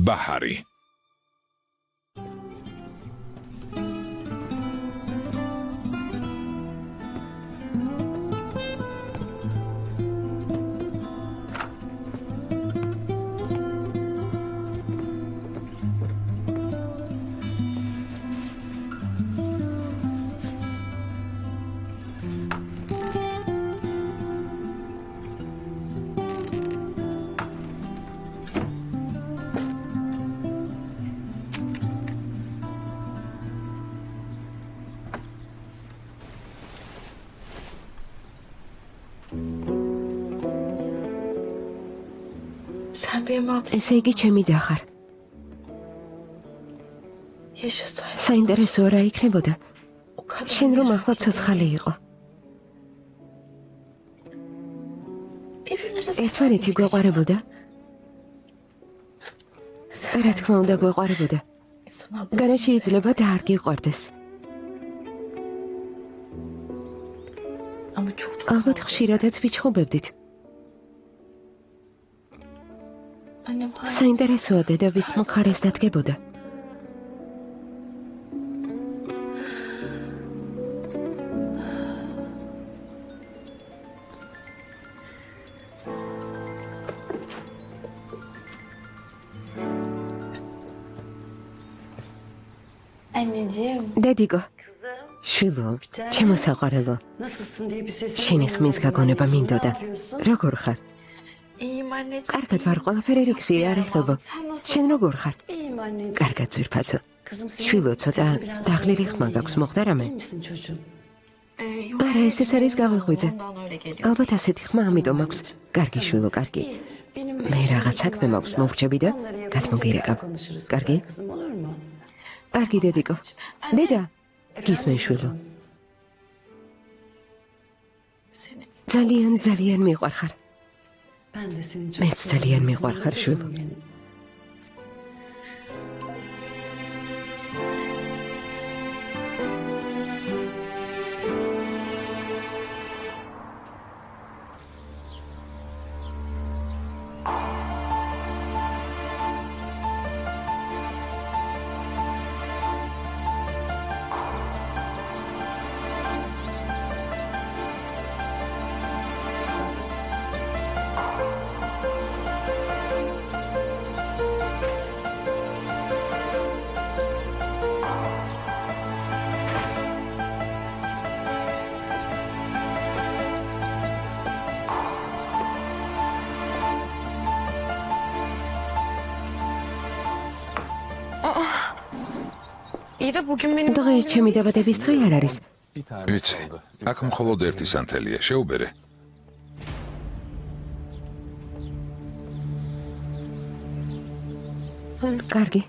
ბაჰარი. ესე იგი ჩემი და ხარ. საინტერესოა რა იქნებოდა. შენ რომ ახლა ცოცხალი იყო. ერთმანეთი გვეყვარებოდა? რა თქმა უნდა გვეყვარებოდა. განა შეიძლება და არ გიყვარდეს. ალბათ ხშირადაც ვიჩხუბებდით. საინტერესოა დედა ვის მხარეს დადგებოდა. დედიკო, შვილო, ჩემო საყვარელო, შენი ხმის გაგონება მინდოდა. როგორ ხარ? კარგად ვარ, ყველაფერი რიგზია არ ეხება. შენ როგორ ხარ? კარგად ძვირფასო. შვილო, ცოტა დაღლილი ხმა გაქვს, მოხდა რამე? არა, ეს არის გავიღვიძე. ალბათ ასეთი ხმა ამიტომ აქვს. კარგი შვილო, კარგი. მე რაღაც საქმე მაქვს, მოვრჩები და გადმოგირეკავ. კარგი? კარგი დედიკო. დედა, გისმენ შვილო. ძალიან მიყვარხარ. მეც ძალიან მიყვარხარ შვილო. დღე ჩემი დაბადების დღე არ არის. ვიცი, აქ მხოლოდ ერთი სანთელია, შეუბერე. კარგი.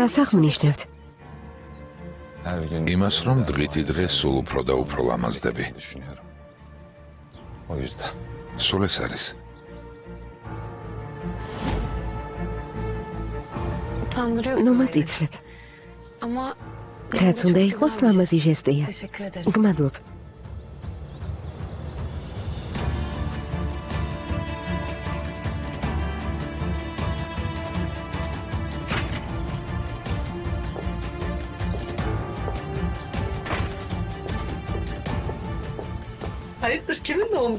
რას აღნიშნებთ? იმას, რომ დღითი დღე სულ უფრო და უფრო ლამაზდები. სულ ეს არის. ნუ მაწითლებ. რაც უნდა იყოს ლამაზი ჟესტია. გმადლობ.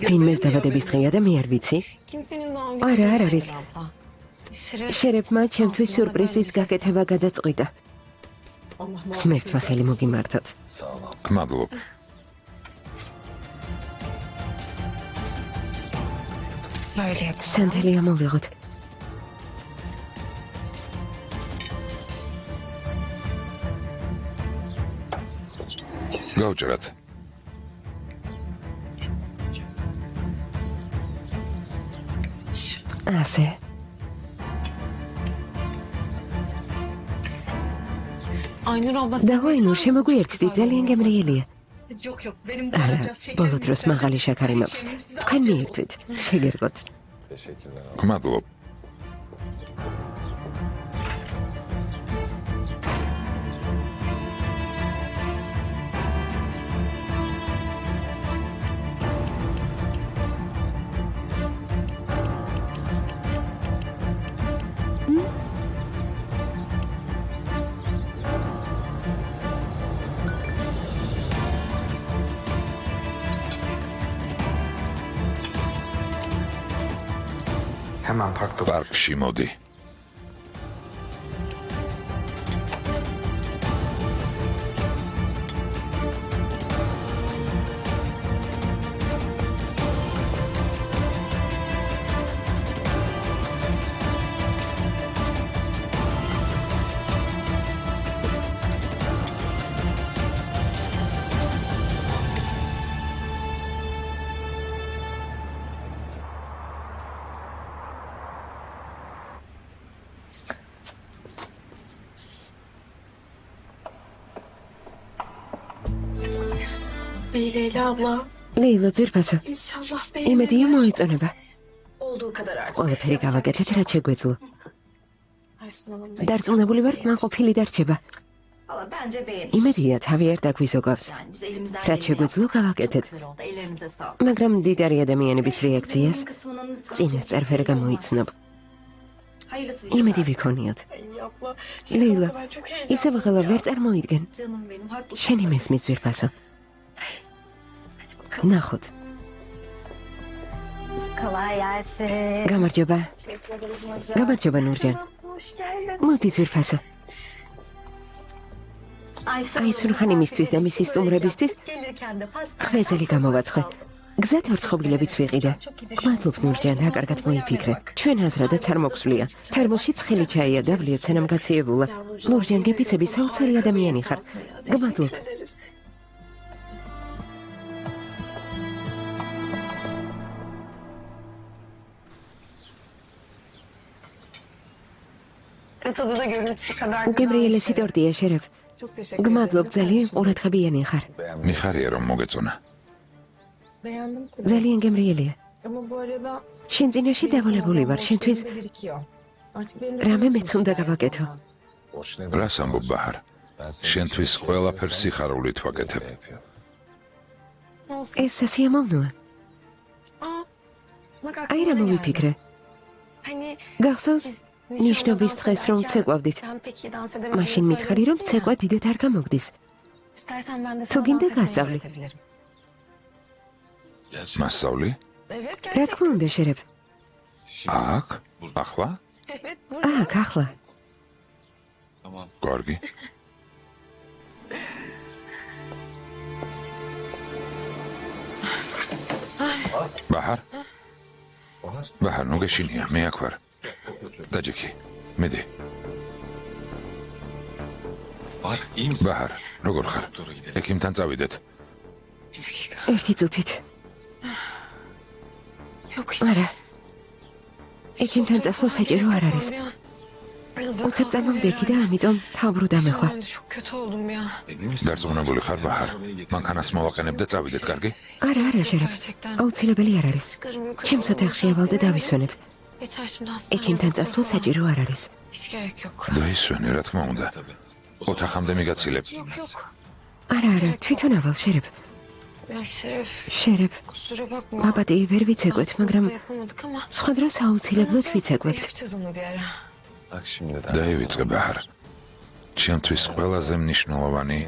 ვინმეს დაბადების დღეა და მე არ ვიცი? არა, არ არის. შერეფმა ჩემთვის სიურპრიზის გაკეთება გადაწყვიტა. ღმერთმა ხელი მოგიმართოთ. გმადლობ. სანთელი ამოვიღოთ. გავჭრათ. ასე. დავაინურ, შემოგვიერთდი, ძალიან გემრიელია. არა, ბოლო დროს მაღალი შაქარი მაქვს. თქვენ მიერთვით, შეგერგოთ. გმადლობ. პარკში მოდი. Leyla abla. ლეილა ძვირფასო, İnşallah იმედია მოეწონება. olduğu kadar artık. ყველაფერი გავაკეთეთ, რაც შეგვეძლო. Aysun Hanım da დარწმუნებული ვარ, მან ყოფილი დარჩება. Valla bence beğenir. იმედია, თავი არ დაგვიზოგავს. Yani biz elimizden რაც geleni შეგვეძლო, yaptık. Çok გავაკეთეთ. güzel oldu. Ellerinize sağlık. მაგრამ დიდარი ადამიანების რეაქციას Benim kısmının sağ წინასწარ ვერ გამოიცნობ. Hayırlısı იმედი diyeceğiz ვიქონიოთ. artık. Ay abla. ლეილა, Ben çok ისევ ღელა ვერ წარმოიდგენ. Canım benim haklısın. შენი მესმის ძვირფასო. Hadi bakalım. ნახოთ. Kolay gelsin. გამარჯობა. Teşekkür ederiz hocam. გამარჯობა ნურჯან. Hoş geldin. მოდი ძვირფასო. Aysun ხანიმისთვის და მისი სტუმრებისთვის Gelirken de pasta. ხვეზელი გამოვაცხე. გზად ორცხობილებიც ვიყიდე. გმადლობ ნურჯან, რა კარგად მოიფიქრე. ჩვენ აზრადაც არ მოგვსვლია. თერმოსში ცხელი ჩაია და ვლია ცენამ გაციებულა. ნურჯან, გეფიცები საოცარი ადამიანი ხარ. გმადლობ. Tadı da görüntüsü kadar უგემრიელესი ტორტია შერებ. Çok teşekkür გმადლობ, ძალიან ყურადღებიანი ხარ. მიხარია რომ მოგეწონა. Beğendim tabii. ძალიან გემრიელია. Ama bu arada შენ წინაშე დავალებული ვარ, შენთვის birikiyor. Artık benim de რამე sana მეც უნდა გავაკეთო. რას ამბობ ბაჰარ? შენთვის ყველაფერს სიხარულით ვაკეთებ. Olsun. ეს სასიამოვნოა. Aa, bak აი aklıma რა ne მოვიფიქრე. geldi. Hani გახსოვს biz ნიშნობის დღეს რომ ცეკვავდით. Ben pek iyi dans edemem. მაშინ მითხარი რომ ცეკვა დიდად არ გამოგდის. İstersen ben de Tu sana ginde dans etmeyi kalsavli. öğretebilirim. მასწავლი? Evet რა gerçekten. თქმა უნდა შერებ. აქ? ახლა? Evet burada. აქ ახლა. კარგი. ბაჰარ? ბაჰარ, ნუ გეშინია, მე აქ ვარ. დაჯექი. მედი. ბაჰარ, როგორ ხარ? ექიმთან წავიდეთ. ერთი წუთით. Yok არა. ექიმთან წასვლა საჭირო არ არის. უცებ წამოვდექი და ამიტომ თავბრუ დამეხვა. Ben de çok kötü oldum ya. დარწმუნებული ხარ, ბაჰარ? მანქანას მოვაყენებ და წავიდეთ, კარგი? არა, არა შერებ. Gerçekten. აუცილებელი არ არის. Çıkarım yukarı. ჩემს ოთახში ავალ და დავისვენებ. Geçer şimdi hastaneye. ექიმთან წასვლა საჭირო არ არის. Hiç gerek yok. დაისვენე, რა თქმა უნდა. ოთახამდე მიგაცილებ. Yok yok. არა, არა, თვითონ ავალ შერებ. Ya Şeref. შერებ. Kusura bakma. აბატი ვერ ვიცეკვეთ, მაგრამ Dansımızda yapamadık ama. სხვა დროს აუცილებლად ვიცეკვებთ. Yapacağız onu bir ara. დაივიწყე, ბაჰარ. ჩემთვის ყველაზე მნიშვნელოვანი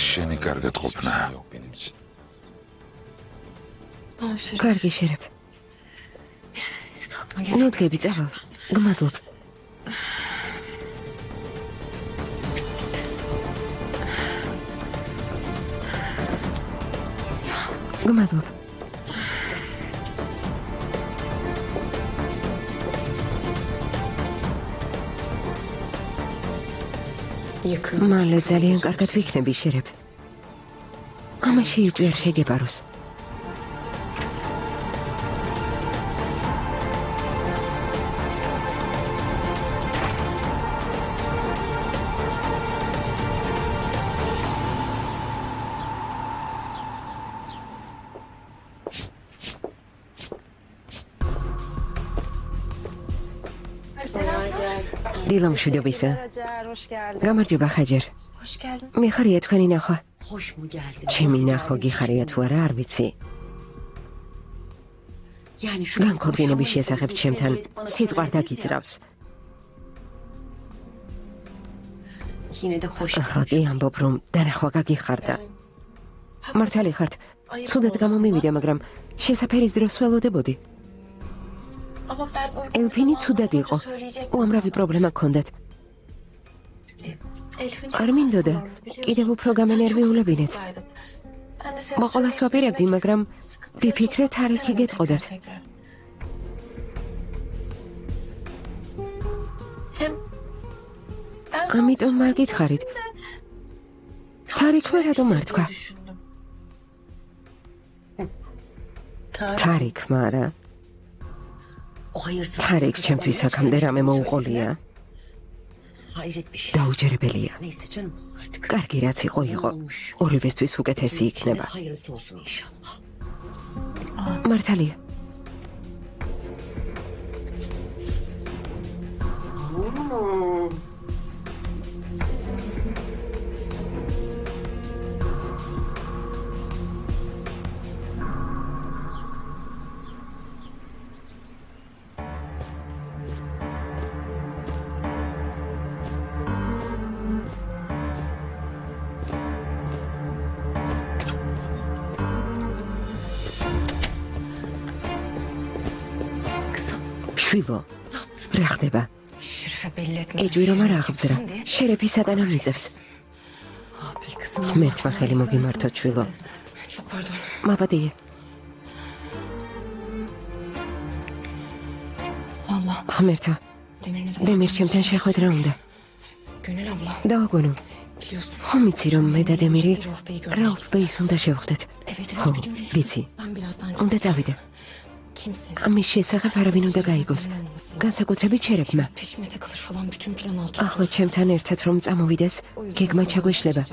შენი კარგად ყოფნა. Tamam Şeref. კარგი შერებ. Hiç kalkma ნუ gerek. დგები წავალ. გმადლობ. გმადლობ. Yakın. მალე ძალიან კარგად ვიქნები შერებ. ამაში იჭვერ შეგებაროს. დილა მშვიდობისა. Hoş geldin. გამარჯობა ხაჯერ. Hoş geldin. მიხარია თქვენი ნახვა. Hoş mu geldin? ჩემი ნახვა გიხარია თუ არა არ ვიცი. Yani şu განქორწინების შესახებ ჩემთან სიტყვა დაგიძრავს. Yine de hoş. ახლა კი ამბობ რომ დანახვა გაგიხარდა. მართალი ხართ. ცუდად გამომივიდა, მაგრამ შესაფერის დროს ველოდებოდი. Ama ben ელფინი ცუდად იყო. უამრავი პრობლემა ჰქონდათ. არ მინდოდა კიდევ უფრო გამენერვიულებინეთ. მოყოლას ვაპირებდი, მაგრამ ვიფიქრე თარიქი გეტყოდათ. ამიტომ არ გითხარით. თარიქმა რატომ არ თქვა? თარიქმა არა. O hayırsız. თარიქ ჩემთვის აქამდე რამე მოუყოლია. Hayret bir şey. დაუჯერებელია. Neyse canım artık. კარგი რაც იყო. ორივესთვის უკეთესი იქნება. Hayırlısı olsun inşallah. მართალია. Kızım შვილო, რა ხდება? Şerife belli etme. ეჭვი რომ არ აღბძრა. შერეფი სატანა მიწევს. abi kızım. ღმერთმა ხელი მოგიმართო შვილო. Çok pardon. მაბადია. Allah. ღმერთო, Demir neden? დემირ ჩემთან შეხვედრა უნდა. Gönül abla. დავაგონო. Biliyorsun. ხომ იცი რომ მე და დემირი Rauf Bey'i görmek რაუფ ბეის უნდა შევხვდეთ. Evet ხო, evet biliyorum. ვიცი. Ben birazdan უნდა წავიდე. kimse. ამის შესახებ არავინ უნდა გაიგოს. განსაკუთრებით შერეფმა. Peşime takılır falan bütün plan alt üst. ახლა ჩემთან ერთად რომ წამოვიდეს, გეგმა ჩაგვეშლება.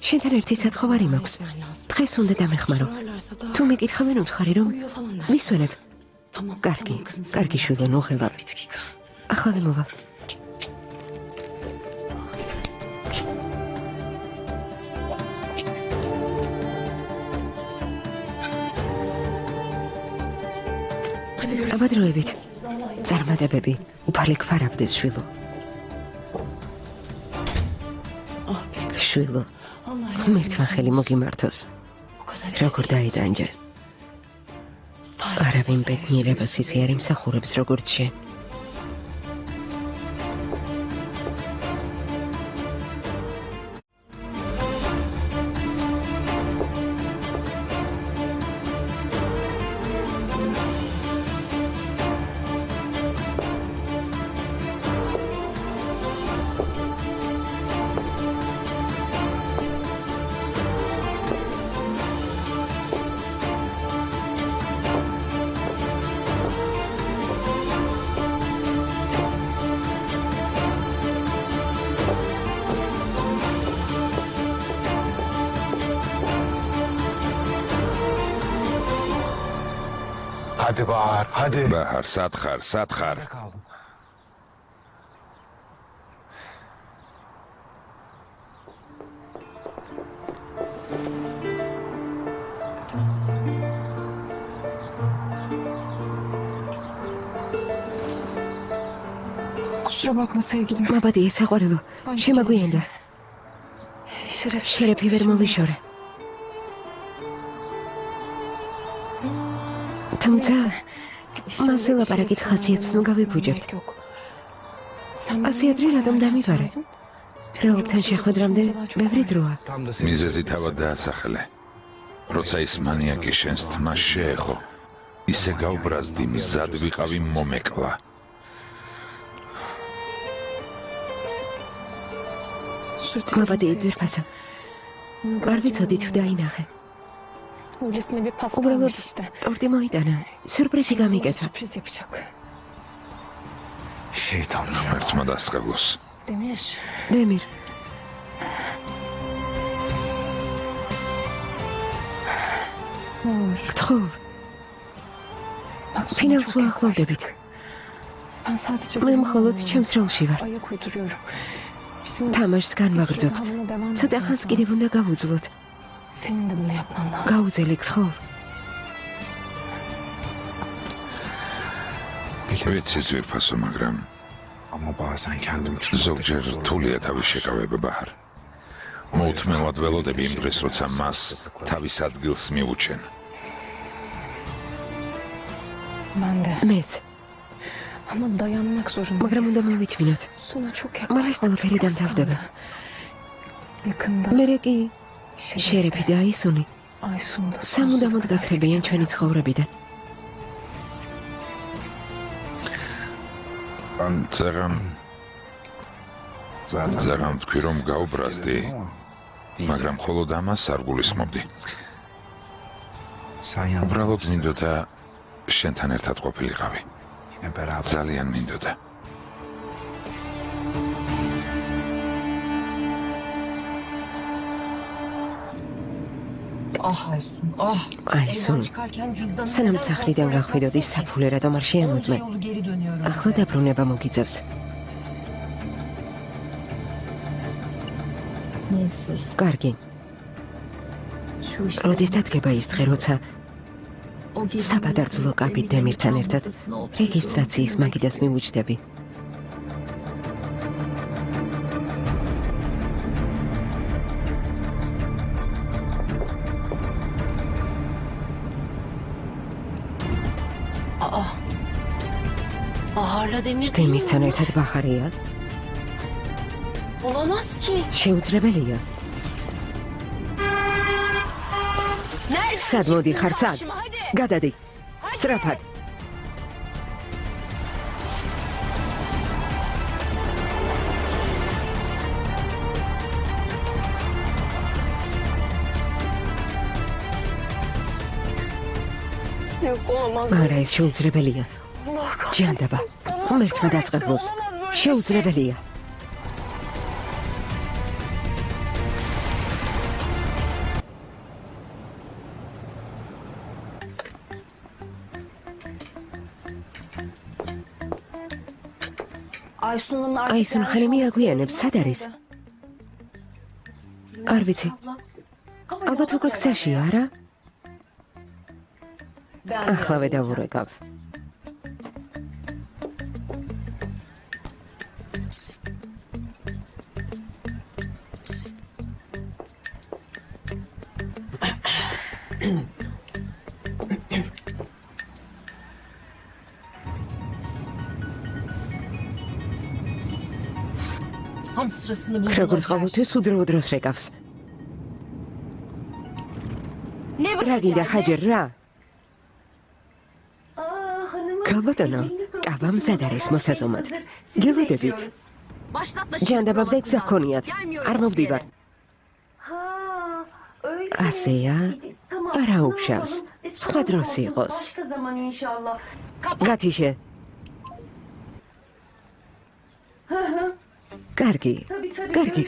შენთან ერთი სათხოვარი მაქვს. დღეს უნდა დამეხმარო. თუ მეკითხავენ უცხარი რომ მისვენებ. Tamam. კარგი, Tamam kızım, sen კარგი შვილო, ნუღელა. Bir dakika. ახლა მოვალ. Hadi görüşürüz. აბადროებით. წარმატებები, უფალი გვარაბდეს შვილო. Ah be kız. შვილო, Allah ღმერთმა ხელი მოგიმართოს. Bu kadar როგორ დაიდანჯე. არავინ ბედნიერებას ისე არ იმსახურებს როგორც შენ. Hadi Bahar, hadi. ბაჰარ, სათხარ, სათხარ. Kaldım. Kusura bakma sevgilim. მაბადია საყვარელო, შემაგვიანდა. Şeref. შერეფი ვერ მოვიშორე. თუმცა მასზე ლაპარაკით ხასიათს ნუ გავიფუჭებთ. ასე ადრე რატომ დამიბარე? რაუფთან შეხვედრამდე ბევრი დროა. Tam da მიზეზი თავად დაასახელე. როცა ის მანიაკი შენს თმას შეეხო, ისე გავბრაზდი, მზად ვიყავი მომეკლა. მაბადია ძვირფასო. არ ვიცოდი თუ დაინახე. Öylesine bir pasta უბრალოდ almış işte. ტორტი მოიტანა. სიურპრიზი გამიკეთა. Sürpriz yapacak. şeytanlar. ღმერთმა დასწავლოს. Demir. დემირ, Ne olur. გთხოვ, Bak sonu ფინალს çok ვაახლოვდებით. yaklaştık. Ben sadece მე მხოლოდ ჩემს როლში ვარ. ayak uyduruyorum. Bizim თამაშს განვაგრძობ. ცოტა ხანს კიდევ უნდა გავუძლოთ. senin de bunu yapman lazım. გაუძელი გთხოვ. ვიცი ძვირფასო, მაგრამ Ama bazen kendimi çok ზოგჯერ რთულია თავის შეკავება ბაჰარ. მოუთმელად ველოდები იმ დღეს, როცა მას თავის ადგილს მიუჩენ. Ben de. მეც, Ama dayanmak zorundayız. მაგრამ უნდა მოვითმინოთ. Sona çok მალე yaklaştık. ყველაფერი Çok az დამთავრდება. kaldı. Yakında. მერე კი შერიფი და აისუნი Aysun da სამუდამოდ sonsuza kadar გაქრებიან gidecek. ჩვენი ცხოვრებიდან. Ben zaten ზაღამ თქვი, რომ გაუბრაზდი, მაგრამ მხოლოდ ამას არ გულისხმობდი. sen yanımda უბრალოდ მინდოდა შენთან ერთად ყოფილიყავი. yine beraber. ძალიან მინდოდა. Ah Aysun, ah. აისუნ, Çıkarken cüzdanı სანამ სახლიდან გახვიდოდი, საფულე რატომ არ შეამოწმე? yolu geri dönüyorum. ახლა დაბრუნება მოგიწევს. Neyse. კარგი, Şu işte. როდის დადგება ის დღე, როცა O gece საბადարձლო კაპით დემირთან ერთად რეგისტრაციის მაგიდას მივუჯდები? Bahar'la Demir değil mi? დემირთან ერთად ბაჰარია? Olamaz ki. შეუძლებელია. Nerede? სად მოდიხარ, სად? Hadi. გადადი. სწრაფად. Yok olamaz. არა, ეს შეუძლებელია. ჯანდაბა, ღმერთმა დაწყებულს. შეუძლებელია. Aysun'un artık აისუნ ხანი მიაგვიანებს, სად არის? არ ვიცი. ალბათ უკვე გზაშია, არა? ახლავე დავურეკავ. Tam sırasını buldular. როგორც ყოველთვის უდროო დროს რეკავს. Ne bu? რა გინდა ხაჯერ რა? ქალბატონო, კაბა მზად არის მოსაზომად. გელოდებით. Başlatma. ჯანდაბა გზა გქონიათ. არ მოვდივარ. ასეა? არა უშავს. სხვა დროს იყოს. გათიშე. კარგი.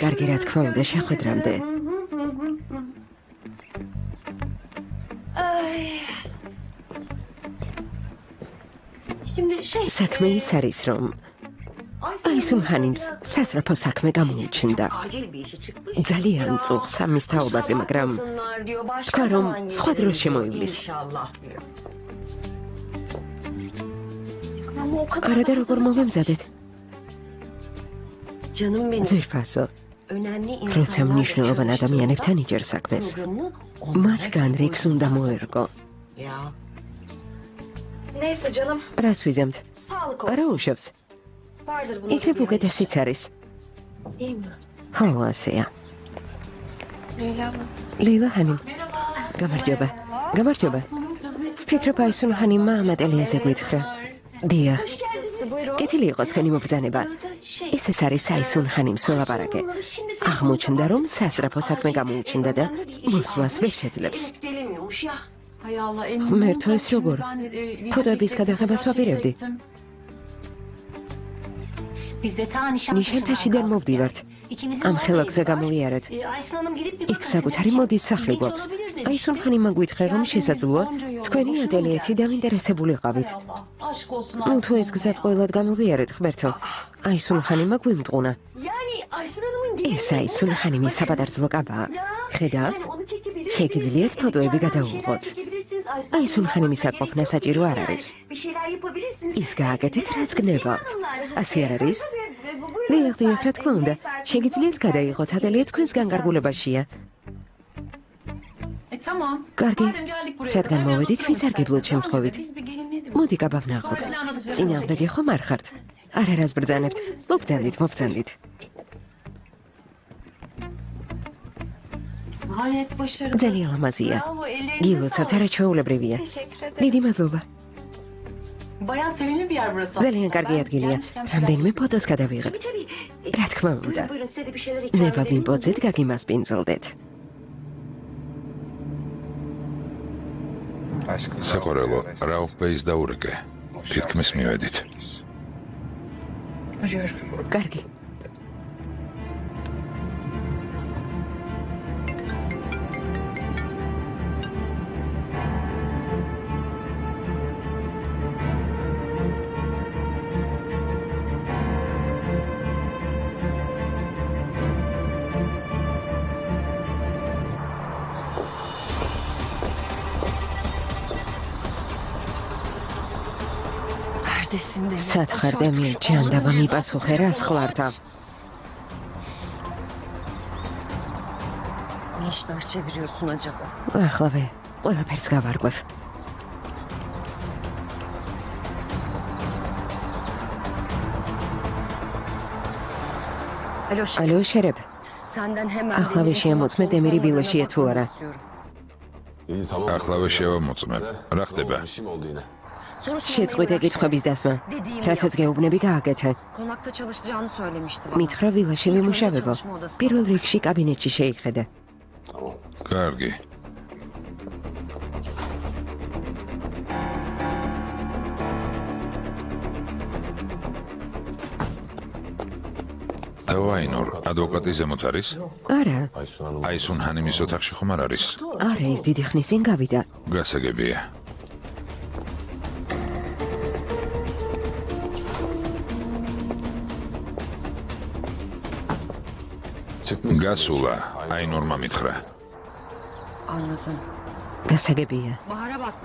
კარგი, რა თქმა უნდა, შეხვედრამდე. საქმე ის არის, რომ აისუნ ხანიმს სასწრაფო საქმე გამოუჩნდა. Acil bir işi çıkmış. ძალიან წუხს ამის თაობაზე, მაგრამ diyor. Başka თქვა რომ zaman სხვა დროს შემოივლის. İnşallah. არა და როგორ მოვემზადეთ? Canım benim. ძვირფასო, Önemli როცა მნიშვნელოვან ადამიანებთან იჯერ საქმეს, მათგან რიგს უნდა მოერგო. Ya. Neyse canım. რას ვიზემთ? Sağlık არა olsun. უშავს. Vardır bunun. იქნებ უკეთესიც არის. İyi mi? ხო, ასეა. Leyla. ლეილა ხანიმ. გამარჯობა. გამარჯობა. ვფიქრობ აისუნ ხანიმმა ამ ატელიეზე გვითხრა. დიახ. კეთილი იყოს თქვენი მობრძანება. ეს არის აისუნ ხანიმს ვლაპარაკე. აღმოჩნდა რომ სასწრაფო საქმე გამოუჩნდა და მოსვლას ვერ შეძლებს. Gelemiyormuş ya. Hay Allah. ღმერთო, ეს როგორ? ფოტოების გადაღებას ვაპირებდი. Biz de ta nişan ნიშანთაშიდან მოვდივართ. ამ ხელაგზე გამოვიარეთ. იქ საკუთარი მოდის სახლი გვაქვს. აისუნ ხანი მაგვითხრე რომ შესაძლოა თქვენი ატელიეთი დავინტერესებულიყავით. ნუ თუ ეს გზად ყველად გამოვიარეთ ღმერთო. აისუნ ხანი მაგვიმტყუნა. ეს აისუნ ხანი მის საბადარძლო კაბაა. ხედავთ? შეგიძლიათ ფოტოები გადაუღოთ. აისუნ ხანი მის აკმაყოფნა საჭირო არ არის. ის გააკეთეთ რაც გნებავთ. ასე არ არის? დიახ, რა თქმა უნდა, შეგიძლიათ გადაიღოთ ატელიე თქვენს განკარგულებაშია. კარგი, რადგან მოვედით ვისარგებლოთ შემთხვევით. მოდი გაბავნახოთ. წინააღმდეგი ხომ არ ხართ? არას ბრძანებთ. მობრძანდით. ძალიან ლამაზია. გილოცავთ, არაჩვეულებრივია. დიდი მადლობა. ძალიან კარგი ადგილია. რამდენიმე ფოტოს გადავიღებ. რა თქმა უნდა. ნება ვიმპოძეთ, გაგიმასპინძლდეთ. საყურელო, რაუფ ბეის დაურეკე. თითქმის მივედით. კარგი. სათხარდემი ჯანდაბა მიპასუხე რა სხლართა. ახლავე, ყველაფერს გავარკვევ. ალო, შერებ. ახლავე შეამოწმე დემირი ვილაშია თუ არა. ახლავე შევამოწმებ. რა ხდება? შეწყვიტე კითხვების დასმა. რასაც გეუბნები გააკეთე. მითხრა ვილაში ვიმუშავებო. პირველ რიგში კაბინეტში შეიხედე. კარგი. დავაინორ, ადვოკატი ზემოთ არის? არა, აისუნ ჰანიმის ოთახში ხომ არ არის? არა, ის დიდი ხნის წინ გავიდა. გასაგებია. გასულა, აინორმა მითხრა. გასაგებია.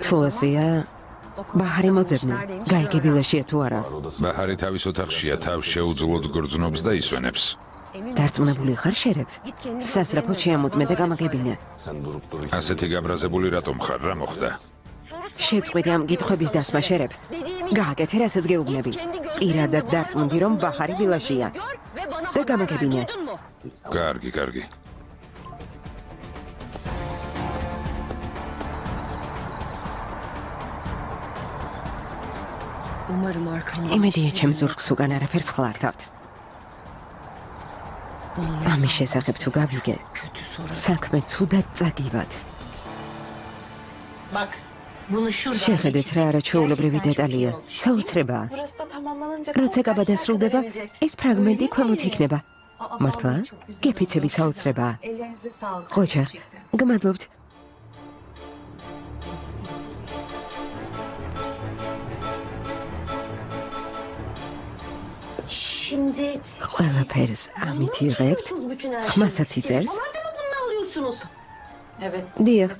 თუ ასეა, ბაჰარი მოძებნა. გაიგე ვილაშია თუ არა. ბაჰარი თავის ოთახშია, თავს შეუძლოდ გრძნობს და ისვენებს. დარწმუნებული ხარ შერებ? სასწრაფოდ შეამოწმე და გამაგებინე. ასეთი გაბრაზებული რატომ ხარ? რა მოხდა? შეწყვიტე ამ კითხვების დასმა შერებ. გააკეთე რასაც გეუბნები. პირადად დარწმუნდი რომ ბაჰარი ვილაშია. და გამაგებინე. კარგი. იმედია ჩემს ზურგს უკან არაფერს ხლართავთ. ამის შესახებ თუ გავიგე, საქმე ცუდად წაგივად. შეხედეთ რა არაჩვეულებრივი დეტალია. საოცრებაა. როცა გაბადასრულდება, ეს ფრაგმენტი ქვემოთ იქნება. მართლა? გეფიცები საოცრებაა. ხოჭა, გმადლობთ. ყველაფერს ამით იღებთ? ხმასაც იწერს? დიახ.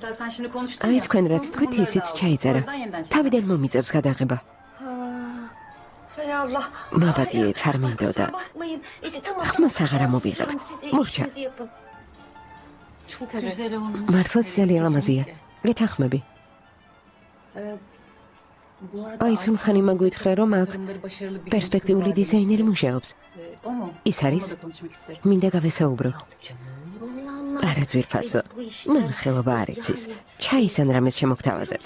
აი თქვენ რაც თქვით, ისიც ჩაიწერა. თავიდან მომიწევს გადაღება. მაბადიეთ, არ მინდოდა. ხმას აღარა მოვიღებთ. მორჩა. მართლაც ძალიან ლამაზია. გეთანხმები. აისუნ ხანი მაგვითხრა რომ აქ პერსპექტიული დიზაინერი მუშაობს. ის არის? მინდა გავესაუბრო. არა ძვირფასო. მან ხელობა არ იცის. ჩაისან რამეს შემოგთავაზებთ.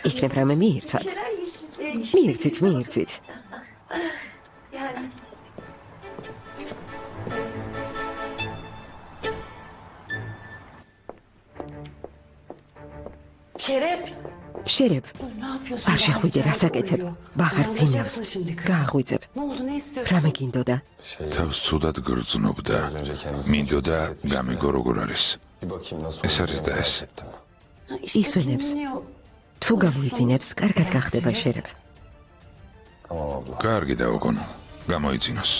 იქნებ რამე მიირთვათ. მიირთვით. შერებ. არ შეხვიდე რას აკეთებ. ბაჰარს ძინავს. გააღვიძებ. ne istiyorsun? რა მეგინდოდა? თავს ცუდად გრძნობდა. მინდოდა გამიგო როგორ არის. ეს არის და ეს. Ha, işte İsveneps. dinliyor. თუ გამოიძინებს, კარგად გახდება შერებ. კარგი დაუგონო. გამოიწინოს.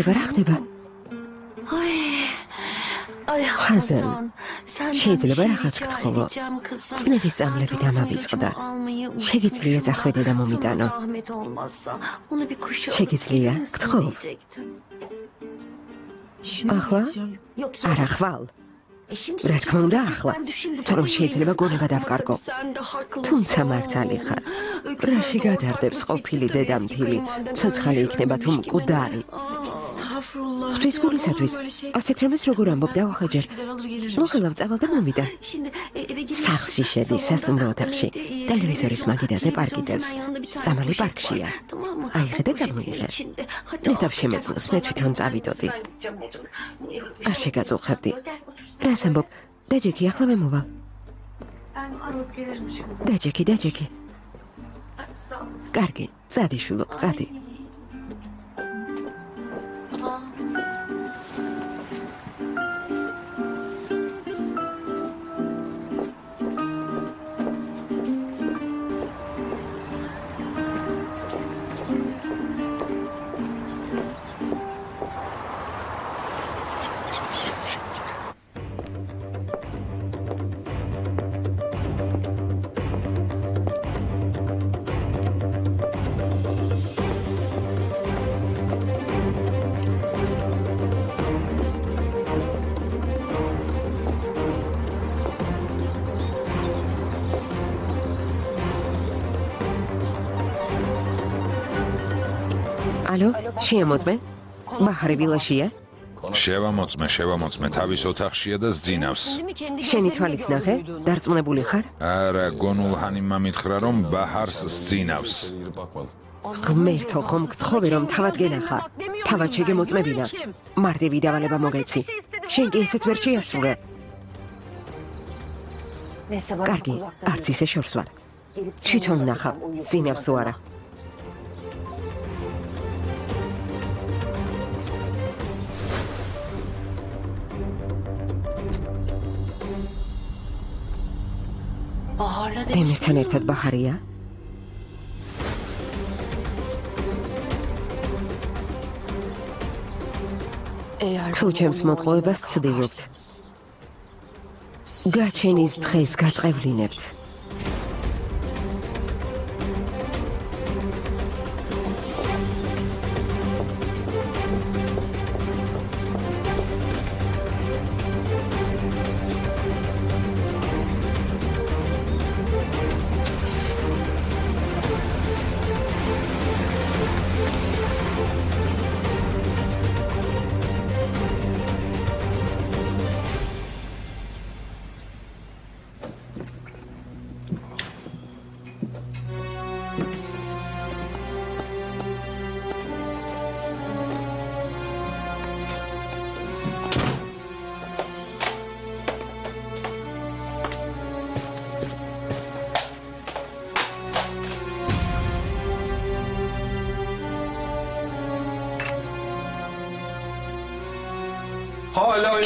რა ხდება? Ay Hasan, sen შეიძლება რაღაც გთხოვო. წნევის წამლები დამავიწყდა. შეგიძლია წახვიდე და მომიტანო. Zahmet olmazsa onu bir kuşa შეგიძლია გთხოვ. ახლა? Yok არა ხვალ. şimdi რა თქმა უნდა ახლა. Ben düşün bu თორემ babayı შეიძლება yerim. გონება დავკარგო. Sen de haklısın. თუმცა მართალი ხარ. რაში გადარდებს ყოფილი დედამთილი, ცოცხალი იქნება თუ მკვდარი. ღვთის გულისათვის, ასეთ რამეს როგორ ამბობ დავახეჯერ. მოხელავ წავალ და მომიდა. Şimdi eve gidip სახლში შედის სასტუმრო ოთახში. ტელევიზორის მაგიდაზე პარკიდებს. წამალი პარკშია. აიღე და წამოიღე. ნეტავ შემეწნოს, მე თვითონ წავიდოდი. არ შეგაწუხებდი. რას ამბობ? დაჯექი, ახლა მე მოვალ. დაჯექი. კარგი, წადი შულო, წადი. ალო, შეამოწმე? ბაჰარი ვილაშია? შევამოწმე, თავის ოთახშია და ზძინავს. შენი თვალით ნახე? დარწმუნებული ხარ? არა, გონულ ჰანიმმა მითხრა, რომ ბაჰარს ზძინავს. ღმერთო, ხომ გთხოვე რომ თავად გენახა. თავად შეგემოწმებინა. მარტივი დავალება მოგეცი. შენ კი ესეც ვერ შეასრულე. კარგი, არც ისე შორს ვარ. თვითონ ნახავ, ზძინავს თუ არა. ემირთან ერთად ბაჰარია? თუ ჩემს მოტყუებას ცდილობთ. გაჩენის დღეს გაწყევლინებთ.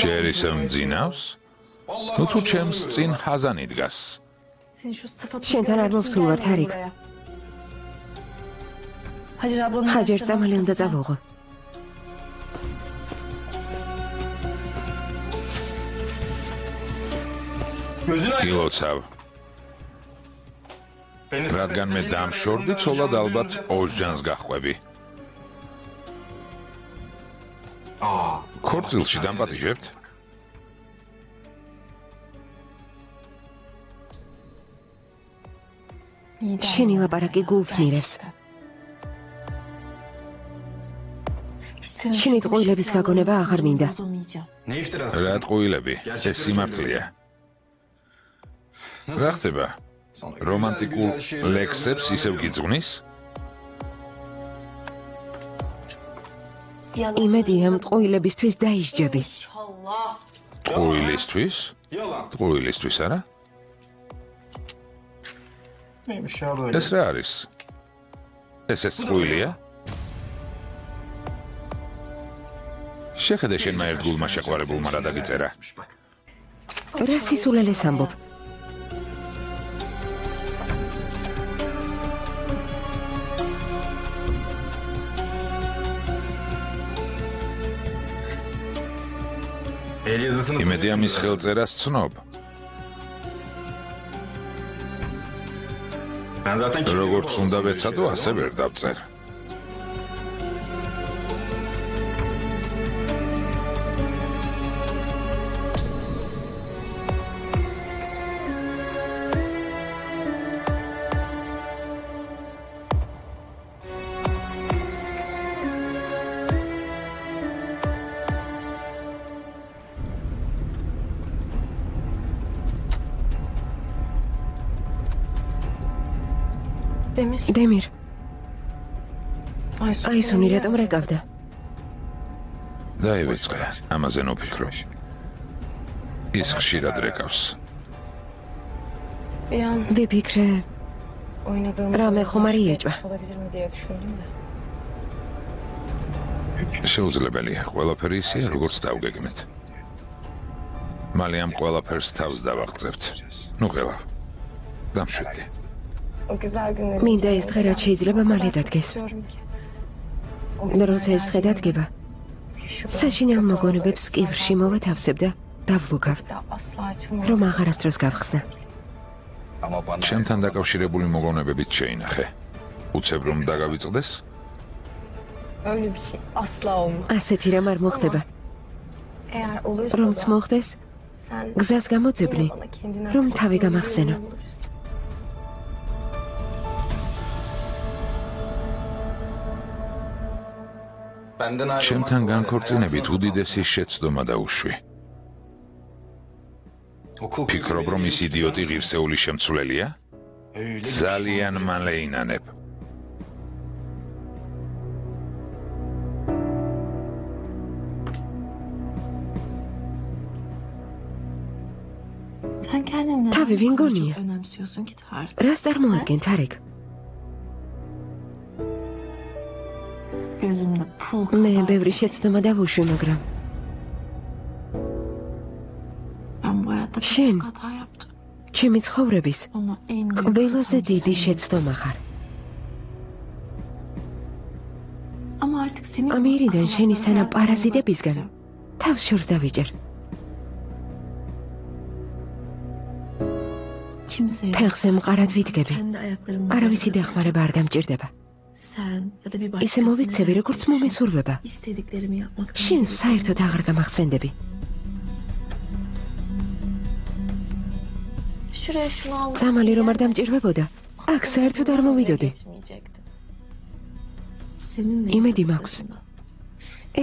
ჯერ ისე მძინავს? ნუ თუ ჩემს წინ ჰაზანი დგას. შენთან არ მოვსულ ვარ, თარიკ. ჰაჯერ წამალი უნდა წავოღო. გილოცავ. რადგან მე დამშორდი, ცოლად ალბათ ოსჯანს გახვევი. ქორწილში დამპატიჟებთ? შენი ლაპარაკი გულს მირევს. შენი ტყუილების გაგონება აღარ მინდა. Ne iftirası? რა ტყუილები? ეს სიმართლეა. რა ხდება? რომანტიკულ ლექსებს ისევ გიძღვნის? იმედია ტყუილებისთვის დაისჯები. ტყუილისთვის? Yalan. ტყუილისთვის არა? Neymiş ya böyle? ეს რა არის? ესეც ტყუილია? შეხედე შენმა ერთგულმა შეყვარებულმა რა დაგიწერა. Bak. რა სისულელეს ამბობ? El yazısını იმედია მის ხელწერას ცნობ. Ben zaten kim როგორც olsam უნდა böyle ვეცადო, şeyler ასე ama ვერ დავწერ. დემირ, აისუნი რატომ რეკავდა? დაივიწყე, ამაზე ნოფიქრო. ის ხშირად რეკავს. ვიფიქრე, რამე ხომარი ეჭვა. შეუძლებელია, ყველაფერი ისეა, როგორც დავგეგმეთ. მალე ამ ყველაფერს თავს დავაღწევთ. ნუ ყელა. დამშვიდდი. მინდა ეს დღე რაც შეიძლება მალე დადგეს. როცა ეს დღე დადგება, საშინელ მოგონებებს კივრში მოვათავსებ და დავლუგავ, რომ აღარასდროს გავხსნა. ჩემთან დაკავშირებული მოგონებებით შეინახე. უცებ რომ დაგავიწყდეს? Öyle bir şey asla olmaz. ასეთი რამ არ მოხდება. Eğer olursa რომც da მოხდეს, sen გზას გამოძებნი, yine bana kendini რომ hatırlatma თავი yolunu გამახსენო. bulursun. Benden ayrılmak ჩემთან kolay, განქორწინებით hayatımda უდიდესი შეცდომა დაუშვი. Okul ფიქრობ რომ ის იდიოტი ღირსეული შემცვლელია? Öyle bir ძალიან pişman მალე olacaksın. ინანებ. Sen kendini neden Tabii, bu kadar Vingonia. çok önemsiyorsun ki Tarık? რას წარმოადგენ, თარიკ? Gözümde pul მე kadar. ბევრი შეცდომა დავუშვი, მაგრამ Ben bu hayatta Şen. çok hata yaptım. ჩემი ცხოვრების Ama en büyük ყველაზე hatam დიდი senin. შეცდომა xარ. Ama artık senin ამერიდან aslında შენისთანა hayatımdan პარაზიტებისგან uzak თავს შორს დავიჭერ. Kimseye ფეხზე მყარად ვიდგები. kendi ayaklarımın არავისი üzerinde დახმარება არ დამჭირდება. sen ya da bir ისე başkasının მოვიქცევი, როგორც hayatı için მომისურვება. istediklerimi yapmaktan შენ geri საერთოდ kalmayacağım. აღარ გამახსენდები. Şuraya şunu almak წამალი için რომ არ gelmezsen დამჭირვებოდა, აქ საერთოდ არ მოვიდოდი. geçmeyecektim. Seninle İmedi yaşadık Max. başında.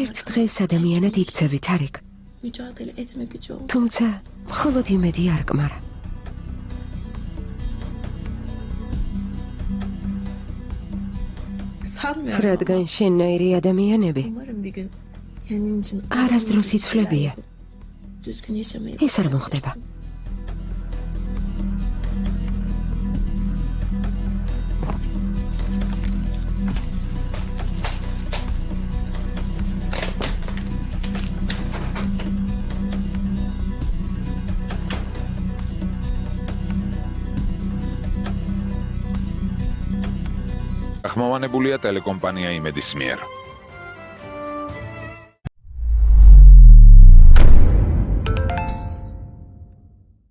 ერთ დღეს ადამიანად იქცევი, თარიკ. Mücadele etme gücü olacak. თუმცა მხოლოდ იმედი არ კმარა. Sanmıyorum ama რადგან შენნაირი ადამიანები umarım bir gün kendin için არასდროს bir şeyler იცვლებია. yapıp düzgün yaşamayı ეს არ მოხდება. başarabilirsin. ახმოვანებულია ტელეკომპანია იმედის მიერ.